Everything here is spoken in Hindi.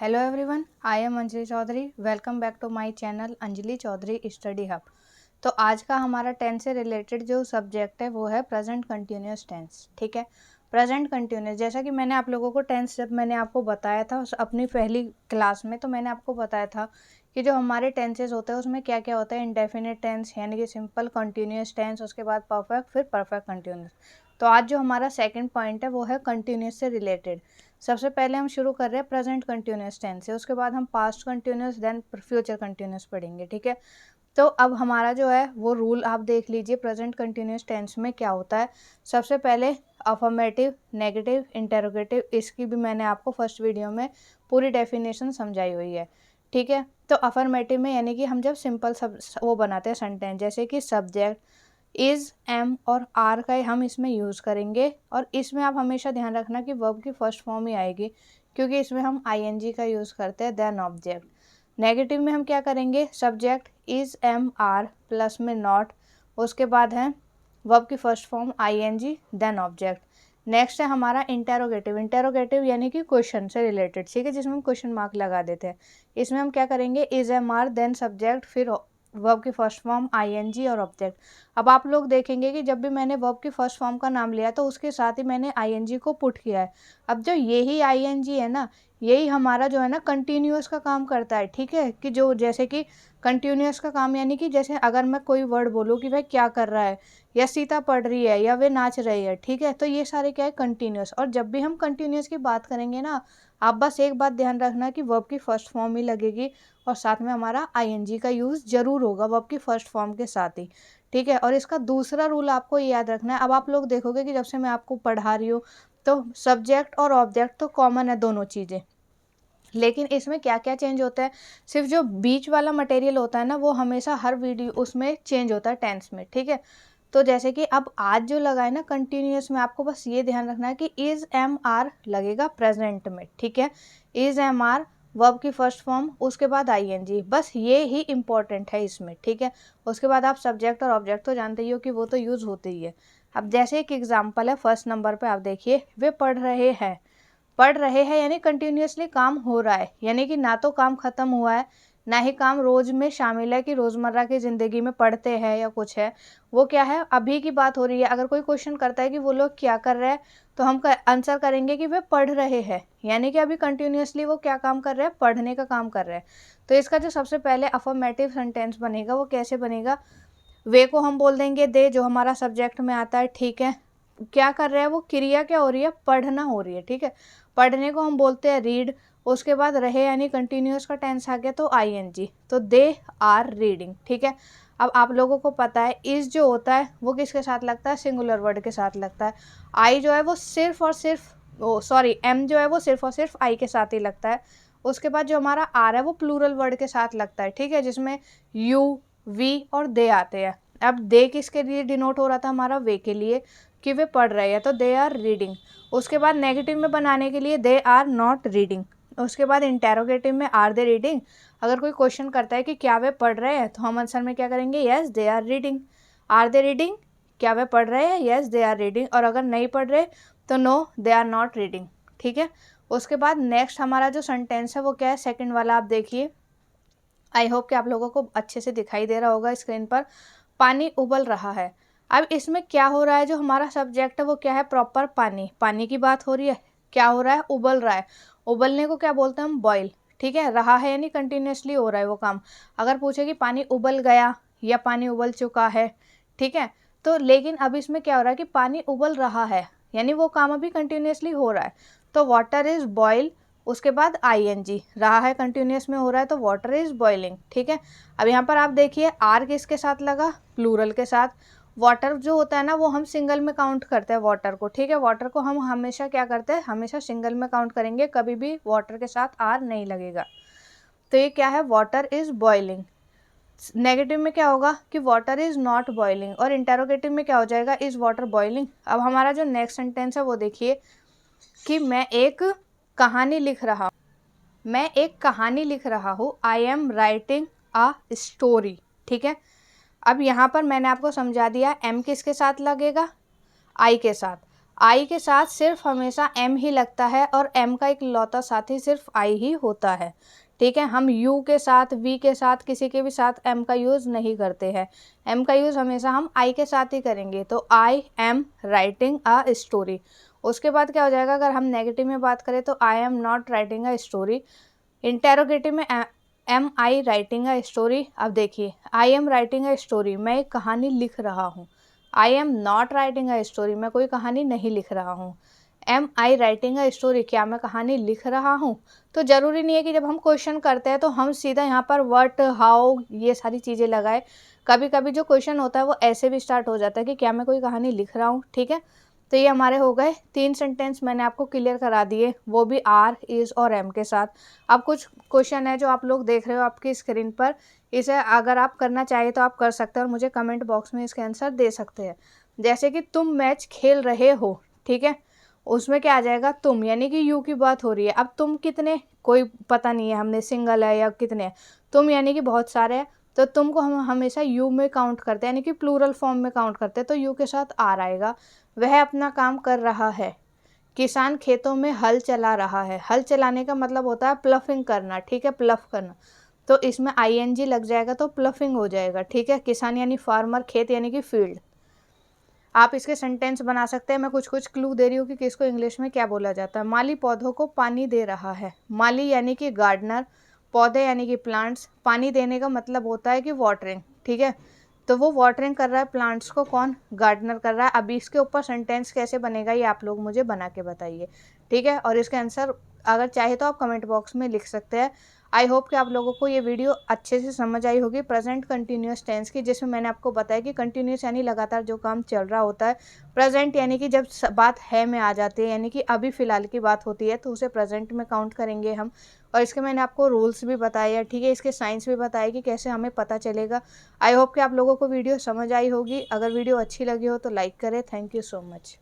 Hello everyone, I am Anjali Chaudhary. Welcome back to my channel Anjali Chaudhary study hub. तो आज का हमारा टेंस से रिलेटेड जो सब्जेक्ट है वो है प्रेजेंट कंटिन्यूअस टेंस। ठीक है, प्रेजेंट कंटिन्यूअस, जैसा कि मैंने आप लोगों को टेंस जब मैंने आपको बताया था अपनी पहली क्लास में, तो मैंने आपको बताया था कि जो हमारे टेंसेज होते हैं उसमें क्या क्या होता है। इंडेफिनिट टेंस यानी कि सिंपल कंटिन्यूअस टेंस, उसके बाद परफेक्ट, फिर परफेक्ट कंटिन्यूअस। तो आज जो हमारा सेकंड पॉइंट है वो है कंटिन्यूअस से रिलेटेड। सबसे पहले हम शुरू कर रहे हैं प्रेजेंट कंटिन्यूअस टेंस से, उसके बाद हम past continuous then future continuous पढ़ेंगे। ठीक है, तो अब हमारा जो है वो रूल आप देख लीजिए। प्रेजेंट कंटिन्यूअस टेंस में क्या होता है, सबसे पहले अफर्मेटिव, नेगेटिव, इंटेरोगेटिव, इसकी भी मैंने आपको फर्स्ट वीडियो में पूरी डेफिनेशन समझाई हुई है। ठीक है, तो अफर्मेटिव में यानी कि हम जब सिंपल सब वो बनाते हैं सेंटेंस, जैसे कि सब्जेक्ट इज़, एम और आर का हम इसमें यूज़ करेंगे। और इसमें आप हमेशा ध्यान रखना कि वर्ब की फर्स्ट फॉर्म ही आएगी, क्योंकि इसमें हम आईएनजी का यूज़ करते हैं देन ऑब्जेक्ट। नेगेटिव में हम क्या करेंगे, subject is, am, are plus में नॉट, उसके बाद है वर्ब की first form ING then object. Next है हमारा इंटेरोगेटिव। इंटेरोगेटिव यानी कि क्वेश्चन से रिलेटेड, ठीक है, जिसमें हम क्वेश्चन मार्क लगा देते हैं। इसमें हम क्या करेंगे, is, am, are then subject, फिर वर्ब की फर्स्ट फॉर्म आईएनजी और ऑब्जेक्ट। अब आप लोग देखेंगे कि जब भी मैंने वर्ब की फर्स्ट फॉर्म का नाम लिया तो उसके साथ ही मैंने आईएनजी को पुट किया है। अब जो यही आईएनजी है ना, यही हमारा जो है ना कंटिन्यूअस का काम करता है। ठीक है, कि जो जैसे कि कंटिन्यूअस का काम यानी कि जैसे अगर मैं कोई वर्ड बोलूँ कि भाई क्या कर रहा है, या सीता पढ़ रही है, या वे नाच रही है, ठीक है, तो ये सारे क्या है, कंटिन्यूअस। और जब भी हम कंटिन्यूअस की बात करेंगे ना, आप बस एक बात ध्यान रखना कि वर्ब की फर्स्ट फॉर्म ही लगेगी और साथ में हमारा आईएनजी का यूज़ जरूर होगा वर्ब की फर्स्ट फॉर्म के साथ ही। ठीक है, और इसका दूसरा रूल आपको याद रखना है। अब आप लोग देखोगे कि जब से मैं आपको पढ़ा रही हूँ तो सब्जेक्ट और ऑब्जेक्ट तो कॉमन है दोनों चीज़ें, लेकिन इसमें क्या क्या चेंज होता है, सिर्फ जो बीच वाला मटेरियल होता है ना वो हमेशा हर वीडियो उसमें चेंज होता है टेंस में। ठीक है, तो जैसे कि अब आज जो लगा है ना कंटिन्यूअस में, आपको बस ये ध्यान रखना है कि इज, एम, आर लगेगा प्रेजेंट में। ठीक है, इज, एम, आर वर्ब की फर्स्ट फॉर्म, उसके बाद आईएनजी, बस ये ही इंपॉर्टेंट है इसमें। ठीक है, उसके बाद आप सब्जेक्ट और ऑब्जेक्ट तो जानते ही हो कि वो तो यूज़ होते ही है। अब जैसे एक एग्जाम्पल है, फर्स्ट नंबर पे आप देखिए, वे पढ़ रहे हैं। पढ़ रहे हैं यानी कंटिन्यूअसली काम हो रहा है, यानी कि ना तो काम ख़त्म हुआ है ना ही काम रोज़ में शामिल है कि रोज़मर्रा की ज़िंदगी में पढ़ते हैं या कुछ है। वो क्या है, अभी की बात हो रही है। अगर कोई क्वेश्चन करता है कि वो लोग क्या कर रहे हैं, तो हम आंसर करेंगे कि वे पढ़ रहे हैं, यानी कि अभी कंटिन्यूअसली वो क्या काम कर रहे हैं, पढ़ने का काम कर रहे हैं। तो इसका जो सबसे पहले अफर्मेटिव सेंटेंस बनेगा वो कैसे बनेगा, वे को हम बोल देंगे दे, जो हमारा सब्जेक्ट में आता है। ठीक है, क्या कर रहा है, वो क्रिया क्या हो रही है, पढ़ना हो रही है। ठीक है, पढ़ने को हम बोलते हैं रीड, उसके बाद रहे यानी कंटिन्यूअस का टेंस आ गया तो आईएनजी, तो दे आर रीडिंग। ठीक है, अब आप लोगों को पता है इस जो होता है वो किसके साथ लगता है, सिंगुलर वर्ड के साथ लगता है। आई जो है वो सिर्फ और सिर्फ सॉरी एम जो है वो सिर्फ और सिर्फ आई के साथ ही लगता है। उसके बाद जो हमारा आर है वो प्लूरल वर्ड के साथ लगता है। ठीक है, जिसमें यू, वी और दे आते हैं। अब दे किसके लिए डिनोट हो रहा था, हमारा वे के लिए, कि वे पढ़ रहे हैं, तो दे आर रीडिंग। उसके बाद नेगेटिव में बनाने के लिए दे आर नॉट रीडिंग। उसके बाद इंटेरोगेटिव में आर दे रीडिंग। अगर कोई क्वेश्चन करता है कि क्या वे पढ़ रहे हैं, तो हम आंसर में क्या करेंगे, yes they are reading. Are they reading, क्या वे पढ़ रहे हैं, यस दे आर रीडिंग। और अगर नहीं पढ़ रहे तो no they are not reading. ठीक है, उसके बाद नेक्स्ट हमारा जो सेंटेंस है वो क्या है, सेकेंड वाला आप देखिए। आई होप कि आप लोगों को अच्छे से दिखाई दे रहा होगा स्क्रीन पर। पानी उबल रहा है। अब इसमें क्या हो रहा है, जो हमारा सब्जेक्ट है वो क्या है, प्रॉपर पानी, पानी की बात हो रही है। क्या हो रहा है, उबल रहा है। उबलने को क्या बोलते हैं हम, बॉयल। ठीक है, रहा है यानी कंटिन्यूसली हो रहा है वो काम। अगर पूछे कि पानी उबल गया या पानी उबल चुका है, ठीक है, तो लेकिन अब इसमें क्या हो रहा है कि पानी उबल रहा है, यानी वो काम अभी कंटिन्यूसली हो रहा है। तो वाटर इज बॉयल, उसके बाद आईएनजी, रहा है कंटिन्यूस में हो रहा है तो वाटर इज बॉइलिंग। ठीक है, अब यहाँ पर आप देखिए आर किसके साथ लगा, प्लूरल के साथ। वाटर जो होता है ना वो हम सिंगल में काउंट करते हैं वाटर को। ठीक है, वाटर को हम हमेशा क्या करते हैं, हमेशा सिंगल में काउंट करेंगे, कभी भी वाटर के साथ आर नहीं लगेगा। तो ये क्या है, वाटर इज बॉइलिंग। नेगेटिव में क्या होगा कि वाटर इज नॉट बॉइलिंग, और इंटेरोगेटिव में क्या हो जाएगा, इज वाटर बॉइलिंग। अब हमारा जो नेक्स्ट सेंटेंस है वो देखिए कि मैं एक कहानी लिख रहा मैं एक कहानी लिख रहा हूँ, I am writing a story. ठीक है, अब यहाँ पर मैंने आपको समझा दिया एम किसके साथ लगेगा, आई के साथ। आई के साथ सिर्फ हमेशा एम ही लगता है और एम का इकलौता साथी सिर्फ आई ही होता है, ठीक है। हम यू के साथ, वी के साथ, किसी के भी साथ एम का यूज़ नहीं करते हैं। एम का यूज़ हमेशा हम आई के साथ ही करेंगे। तो I am writing a story. उसके बाद क्या हो जाएगा, अगर हम नेगेटिव में बात करें तो I am not writing a story. Interrogative में am I writing a story. अब देखिए, I am writing a story, मैं एक कहानी लिख रहा हूँ। I am not writing a story, मैं कोई कहानी नहीं लिख रहा हूँ। Am I writing a story, क्या मैं कहानी लिख रहा हूँ। तो ज़रूरी नहीं है कि जब हम क्वेश्चन करते हैं तो हम सीधा यहाँ पर व्हाट, हाउ, ये सारी चीज़ें लगाए। कभी कभी जो क्वेश्चन होता है वो ऐसे भी स्टार्ट हो जाता है कि क्या मैं कोई कहानी लिख रहा हूँ, ठीक है। तो ये हमारे हो गए 3 सेंटेंस, मैंने आपको क्लियर करा दिए, वो भी आर, इज़ और एम के साथ। अब कुछ क्वेश्चन है जो आप लोग देख रहे हो आपकी स्क्रीन पर, इसे अगर आप करना चाहिए तो आप कर सकते हैं और मुझे कमेंट बॉक्स में इसके आंसर दे सकते हैं। जैसे कि तुम मैच खेल रहे हो, ठीक है, उसमें क्या आ जाएगा, तुम, यानी कि यू की बात हो रही है। अब तुम कितने, कोई पता नहीं है, हमने सिंगल है या कितने हैं। तुम यानी कि बहुत सारे हैं, तो तुम को हम हमेशा यू में काउंट करते हैं, यानी कि प्लूरल फॉर्म में काउंट करते हैं, तो यू के साथ आर आएगा। वह अपना काम कर रहा है। किसान खेतों में हल चला रहा है। हल चलाने का मतलब होता है प्लफिंग करना, ठीक है, प्लफ करना। तो इसमें आईएनजी लग जाएगा तो प्लफिंग हो जाएगा, ठीक है। किसान यानी फार्मर, खेत यानी कि फील्ड। आप इसके सेंटेंस बना सकते हैं। मैं कुछ कुछ क्लू दे रही हूँ कि किसको इंग्लिश में क्या बोला जाता है। माली पौधों को पानी दे रहा है। माली यानी कि गार्डनर, पौधे यानी कि प्लांट्स। पानी देने का मतलब होता है कि वाटरिंग, ठीक है। तो वो वाटरिंग कर रहा है प्लांट्स को, कौन, गार्डनर कर रहा है। अभी इसके ऊपर सेंटेंस कैसे बनेगा ये आप लोग मुझे बना के बताइए, ठीक है। और इसका आंसर अगर चाहे तो आप कमेंट बॉक्स में लिख सकते हैं। आई होप कि आप लोगों को ये वीडियो अच्छे से समझ आई होगी प्रेजेंट कंटिन्यूस टेंस की, जिसमें मैंने आपको बताया कि कंटिन्यूस यानी लगातार जो काम चल रहा होता है। प्रेजेंट यानी कि जब बात है में आ जाती है, यानी कि अभी फ़िलहाल की बात होती है, तो उसे प्रेजेंट में काउंट करेंगे हम। और इसके मैंने आपको रूल्स भी बताए हैं, ठीक है, इसके साइंस भी बताए कि कैसे हमें पता चलेगा। आई होप कि आप लोगों को वीडियो समझ आई होगी। अगर वीडियो अच्छी लगी हो तो लाइक करें। Thank you so much.